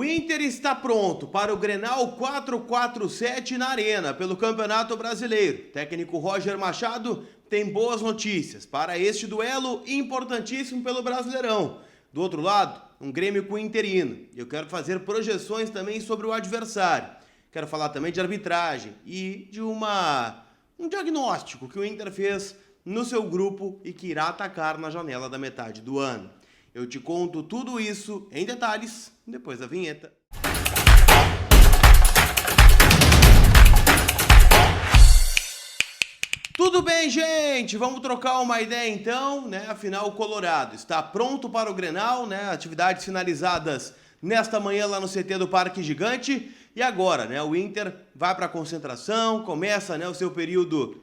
Inter está pronto para o Grenal 447 na Arena, pelo Campeonato Brasileiro. Técnico Roger Machado tem boas notícias para este duelo importantíssimo pelo Brasileirão. Do outro lado, um Grêmio com interino. Eu quero fazer projeções também sobre o adversário. Quero falar também de arbitragem e de um diagnóstico que o Inter fez no seu grupo e que irá atacar na janela da metade do ano. Eu te conto tudo isso em detalhes depois da vinheta. Tudo bem, gente? Vamos trocar uma ideia então, né? Afinal, o Colorado está pronto para o Grenal, né? Atividades finalizadas nesta manhã lá no CT do Parque Gigante. E agora, né? O Inter vai para a concentração, começa, né, o seu período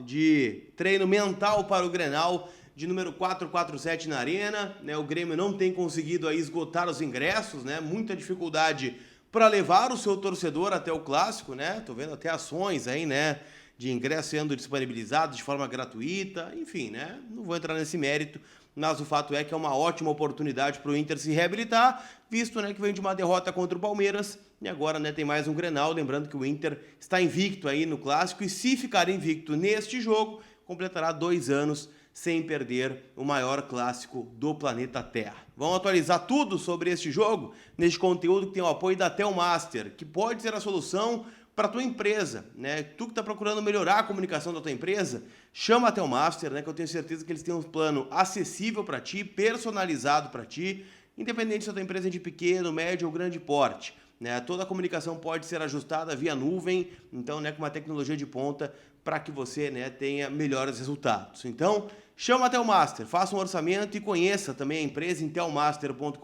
de treino mental para o Grenal de número 447 na Arena, né? O Grêmio não tem conseguido aí esgotar os ingressos, né? Muita dificuldade para levar o seu torcedor até o clássico, né? Tô vendo até ações aí, né, de ingresso sendo disponibilizados de forma gratuita, enfim, né? Não vou entrar nesse mérito, mas o fato é que é uma ótima oportunidade para o Inter se reabilitar, visto, né, que vem de uma derrota contra o Palmeiras e agora, né, tem mais um Grenal, lembrando que o Inter está invicto aí no clássico e se ficar invicto neste jogo, completará 2 anos sem perder o maior clássico do planeta Terra. Vamos atualizar tudo sobre este jogo neste conteúdo que tem o apoio da Telmaster, que pode ser a solução para a tua empresa, né? Tu que está procurando melhorar a comunicação da tua empresa, chama a Telmaster, né? Que eu tenho certeza que eles têm um plano acessível para ti, personalizado para ti, independente se a tua empresa é de pequeno, médio ou grande porte, né? Toda a comunicação pode ser ajustada via nuvem, então, né, com uma tecnologia de ponta para que você, né, tenha melhores resultados. Então, chama a Telmaster, faça um orçamento e conheça também a empresa em telmaster.com.br.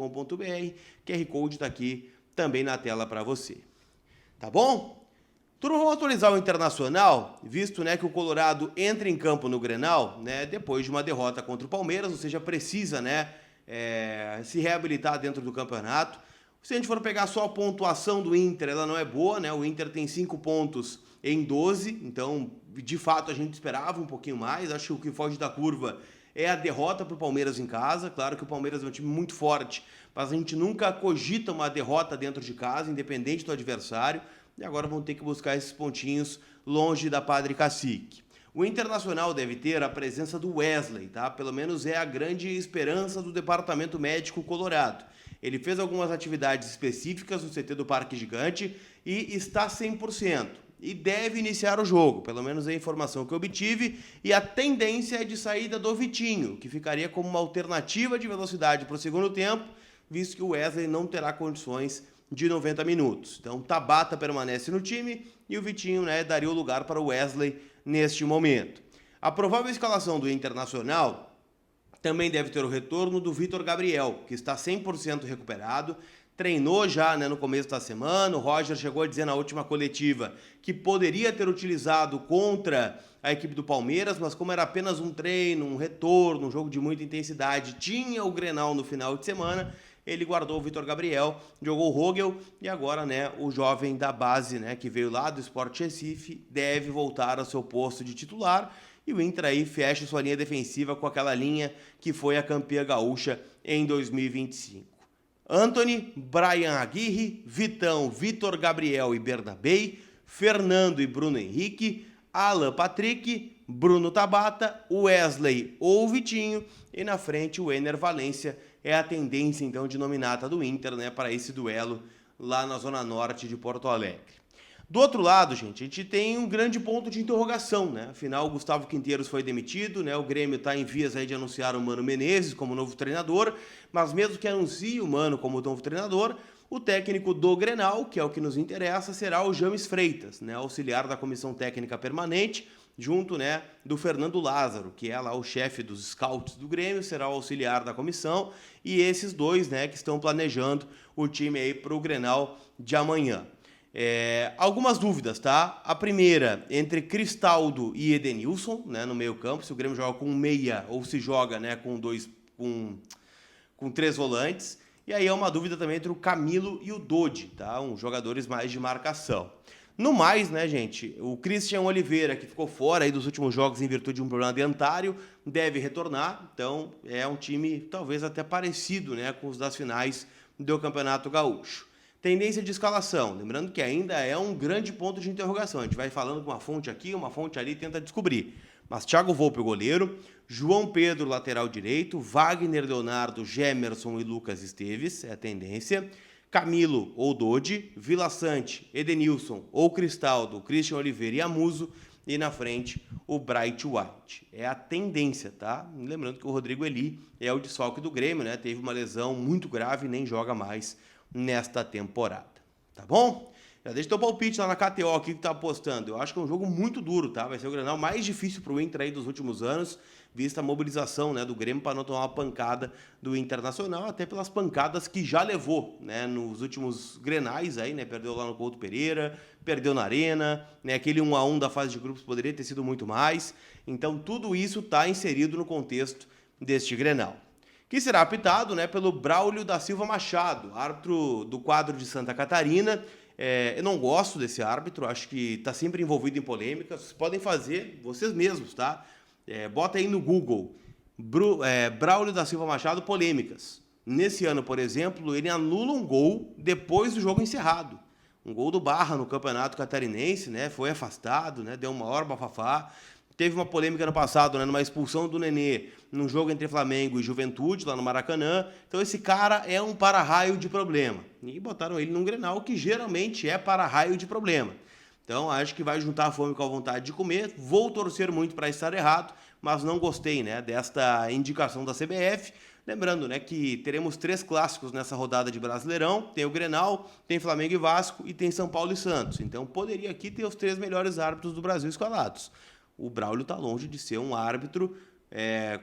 QR Code está aqui também na tela para você. Tá bom? Turma, vamos atualizar o Internacional, visto, né, que o Colorado entra em campo no Grenal, né, depois de uma derrota contra o Palmeiras, ou seja, precisa, né, se reabilitar dentro do campeonato. Se a gente for pegar só a pontuação do Inter, ela não é boa, né? O Inter tem 5 pontos em 12, então, de fato, a gente esperava um pouquinho mais. Acho que o que foge da curva é a derrota para o Palmeiras em casa. Claro que o Palmeiras é um time muito forte, mas a gente nunca cogita uma derrota dentro de casa, independente do adversário. E agora vão ter que buscar esses pontinhos longe da Padre Cacique. O Internacional deve ter a presença do Wesley, tá? Pelo menos é a grande esperança do Departamento Médico Colorado. Ele fez algumas atividades específicas no CT do Parque Gigante e está 100%. E deve iniciar o jogo, pelo menos é a informação que eu obtive. E a tendência é de saída do Vitinho, que ficaria como uma alternativa de velocidade para o segundo tempo, visto que o Wesley não terá condições de 90 minutos. Então, Tabata permanece no time e o Vitinho, né, daria o lugar para o Wesley neste momento. A provável escalação do Internacional também deve ter o retorno do Vitor Gabriel, que está 100% recuperado, treinou já, né, no começo da semana. O Roger chegou a dizer na última coletiva que poderia ter utilizado contra a equipe do Palmeiras, mas como era apenas um treino, um retorno, um jogo de muita intensidade, tinha o Grenal no final de semana, ele guardou o Vitor Gabriel, jogou o Rogel e agora, né, o jovem da base, né, que veio lá do Sport Recife, deve voltar ao seu posto de titular. E o Inter aí fecha sua linha defensiva com aquela linha que foi a campeã gaúcha em 2025. Antony, Brian Aguirre, Vitão, Vitor Gabriel e Bernabei, Fernando e Bruno Henrique, Alan Patrick, Bruno Tabata, Wesley ou Vitinho e na frente o Ener Valencia. É a tendência então de nominata do Inter, né, para esse duelo lá na zona norte de Porto Alegre. Do outro lado, gente, a gente tem um grande ponto de interrogação, né? Afinal, o Gustavo Quinteiros foi demitido, né? O Grêmio está em vias aí de anunciar o Mano Menezes como novo treinador, mas mesmo que anuncie o Mano como novo treinador, o técnico do Grenal, que é o que nos interessa, será o James Freitas, né? Auxiliar da comissão técnica permanente, junto, né, do Fernando Lázaro, que é lá o chefe dos scouts do Grêmio, será o auxiliar da comissão, e esses dois, né, que estão planejando o time aí para o Grenal de amanhã. Algumas dúvidas, tá? A primeira, entre Cristaldo e Edenilson, né, no meio campo, se o Grêmio joga com um meia ou se joga, né, com 3 volantes. E aí é uma dúvida também entre o Camilo e o Dodi, tá? Jogadores mais de marcação. No mais, né, gente, o Christian Oliveira, que ficou fora aí dos últimos jogos em virtude de um problema dentário, deve retornar. Então, é um time talvez até parecido, né, com os das finais do Campeonato Gaúcho. Tendência de escalação, lembrando que ainda é um grande ponto de interrogação. A gente vai falando com uma fonte aqui, uma fonte ali, tenta descobrir. Mas Thiago Volpe, o goleiro, João Pedro, lateral direito, Wagner Leonardo, Gemerson e Lucas Esteves, é a tendência. Camilo ou Dodi, Vila Sante, Edenilson ou Cristaldo, Christian Oliveira e Amuso. E na frente, o Bright White. É a tendência, tá? Lembrando que o Rodrigo Eli é o desfalque do Grêmio, né? Teve uma lesão muito grave e nem joga mais nesta temporada. Tá bom? Já deixa teu palpite lá na KTO aqui que tá apostando. Eu acho que é um jogo muito duro, tá? Vai ser o Grenal mais difícil pro Inter aí dos últimos anos, vista a mobilização, né, do Grêmio para não tomar uma pancada do Internacional, até pelas pancadas que já levou, né, nos últimos Grenais aí, né? Perdeu lá no Couto Pereira, perdeu na Arena, né? Aquele 1-1 da fase de grupos poderia ter sido muito mais. Então tudo isso tá inserido no contexto deste Grenal, que será apitado, né, pelo Braulio da Silva Machado, árbitro do quadro de Santa Catarina. Eu não gosto desse árbitro, acho que está sempre envolvido em polêmicas. Vocês podem fazer vocês mesmos, tá? Bota aí no Google, Braulio da Silva Machado, polêmicas. Nesse ano, por exemplo, ele anula um gol depois do jogo encerrado. Um gol do Barra no Campeonato Catarinense, né? Foi afastado, né? Deu uma hora bafafá. Teve uma polêmica no passado, né, numa expulsão do Nenê num jogo entre Flamengo e Juventude, lá no Maracanã. Então esse cara é um para-raio de problema. E botaram ele num Grenal que geralmente é para-raio de problema. Então acho que vai juntar a fome com a vontade de comer. Vou torcer muito para estar errado, mas não gostei, né, desta indicação da CBF. Lembrando, né, que teremos 3 clássicos nessa rodada de Brasileirão. Tem o Grenal, tem Flamengo e Vasco e tem São Paulo e Santos. Então poderia aqui ter os 3 melhores árbitros do Brasil escalados. O Braulio está longe de ser um árbitro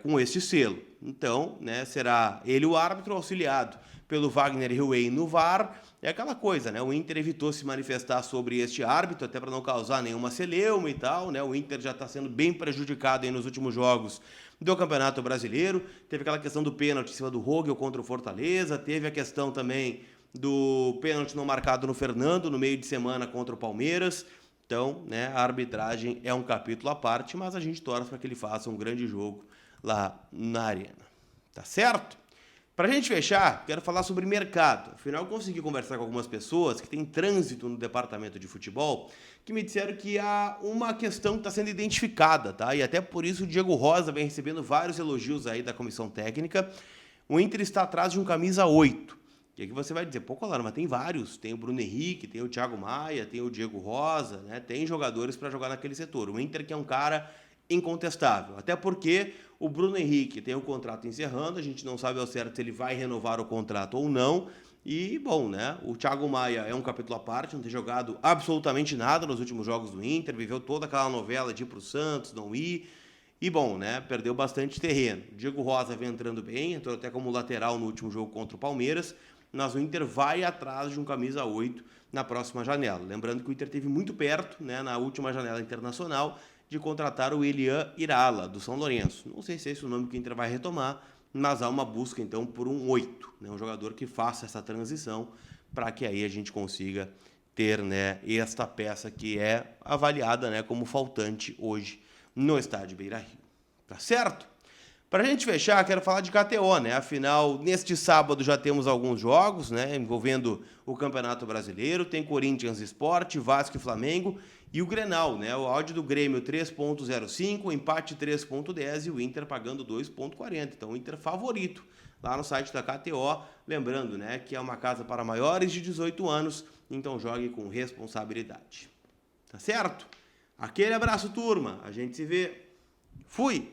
com este selo. Então, né, será ele o árbitro auxiliado pelo Wagner Huey no VAR. É aquela coisa, né? O Inter evitou se manifestar sobre este árbitro, até para não causar nenhuma celeuma e tal, né? O Inter já está sendo bem prejudicado aí nos últimos jogos do Campeonato Brasileiro. Teve aquela questão do pênalti em cima do Rogel contra o Fortaleza, teve a questão também do pênalti não marcado no Fernando no meio de semana contra o Palmeiras. Então, né, a arbitragem é um capítulo à parte, mas a gente torce para que ele faça um grande jogo lá na Arena. Tá certo? Para a gente fechar, quero falar sobre mercado. Afinal, eu consegui conversar com algumas pessoas que têm trânsito no departamento de futebol, que me disseram que há uma questão que está sendo identificada, tá? E até por isso o Diego Rosa vem recebendo vários elogios aí da comissão técnica. O Inter está atrás de um camisa 8. E aqui você vai dizer, pô, Colaro, mas tem vários. Tem o Bruno Henrique, tem o Thiago Maia, tem o Diego Rosa, né? Tem jogadores para jogar naquele setor. O Inter que é um cara incontestável. Até porque o Bruno Henrique tem o contrato encerrando, a gente não sabe ao certo se ele vai renovar o contrato ou não. E, bom, né? O Thiago Maia é um capítulo à parte, não tem jogado absolutamente nada nos últimos jogos do Inter, viveu toda aquela novela de ir pro Santos, não ir. E, bom, né? Perdeu bastante terreno. O Diego Rosa vem entrando bem, entrou até como lateral no último jogo contra o Palmeiras. Mas o Inter vai atrás de um camisa 8 na próxima janela. Lembrando que o Inter esteve muito perto, né, na última janela internacional, de contratar o Elian Irala, do São Lourenço. Não sei se é esse o nome que o Inter vai retomar, mas há uma busca, então, por um 8, né, um jogador que faça essa transição para que aí a gente consiga ter, né, esta peça que é avaliada, né, como faltante hoje no estádio Beira-Rio. Tá certo? Para a gente fechar, quero falar de KTO, né? Afinal, neste sábado já temos alguns jogos, né? Envolvendo o Campeonato Brasileiro. Tem Corinthians Sport, Vasco e Flamengo. E o Grenal, né? O áudio do Grêmio 3.05, o empate 3.10 e o Inter pagando 2.40. Então, o Inter favorito lá no site da KTO. Lembrando, né? Que é uma casa para maiores de 18 anos. Então, jogue com responsabilidade. Tá certo? Aquele abraço, turma. A gente se vê. Fui!